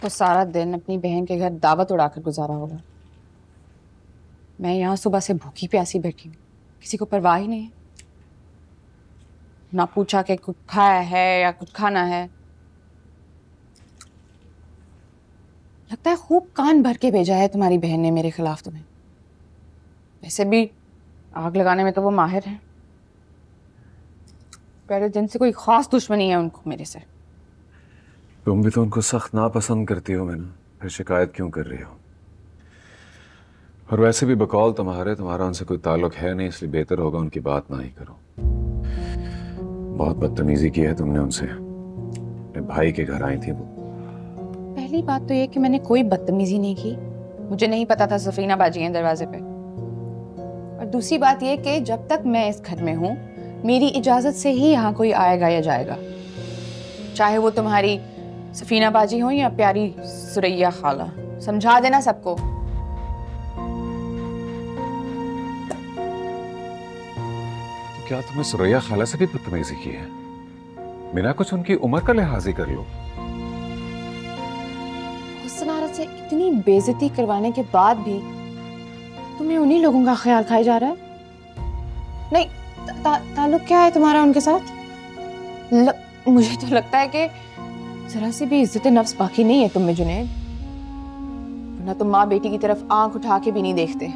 तो सारा दिन अपनी बहन के घर दावत उड़ाकर गुजारा होगा। मैं यहाँ सुबह से भूखी प्यासी बैठी हूँ, किसी को परवाह ही नहीं है। ना पूछा कि कुछ खाया है या कुछ खाना है। लगता है खूब कान भर के भेजा है तुम्हारी बहन ने मेरे खिलाफ तुम्हें। वैसे भी आग लगाने में तो वो माहिर है। पहले दिन से कोई खास दुश्मनी है उनको मेरे से। तुम भी तो उनको सख्त नापसंद करती हो मैंने, फिर शिकायत क्यों कर रही हो? और वैसे भी बकौल तुम्हारा उनसे कोई ताल्लुक है नहीं, इसलिए बेहतर होगा उनकी बात ना ही करो। बहुत बदतमीजी की है तुमने उनसे। अपने भाई के घर आई थी वो। पहली बात तो ये कि मैंने कोई बदतमीजी नहीं की। मुझे नहीं पता था सफीना बाजी हैं दरवाजे पे। और दूसरी बात ये कि जब तक मैं इस घर में हूँ मेरी इजाजत से ही यहाँ कोई आएगा या जाएगा, चाहे वो तुम्हारी सफीना बाजी हो या प्यारी सुरैया खाला। समझा देना सबको। तो क्या तुमने सुरैया खाला से भी बदतमीजी की है? बिना कुछ उनकी उम्र का लिहाज ही कर लो। हुस्न से इतनी बेइज्जती करवाने के बाद भी तुम्हें उन्हीं लोगों का ख्याल खाया जा रहा है? नहीं, ताल्लुक क्या है तुम्हारा उनके साथ? मुझे तो लगता है कि जरा सी भी इज्जत नफ्स बाकी नहीं है तुम में जुनैद, वरना तुम माँ बेटी की तरफ आंख उठा के भी नहीं देखते।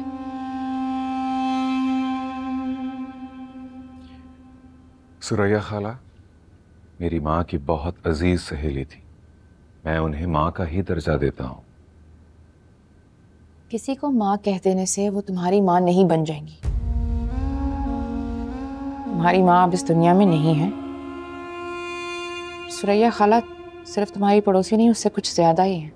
सुरैया खाला मेरी माँ की बहुत अजीज सहेली थी। मैं उन्हें माँ का ही दर्जा देता हूँ। किसी को माँ कह देने से वो तुम्हारी माँ नहीं बन जाएंगी। तुम्हारी माँ अब इस दुनिया में नहीं है। सुरैया खाला सिर्फ तुम्हारी पड़ोसी नहीं, उससे कुछ ज्यादा ही है।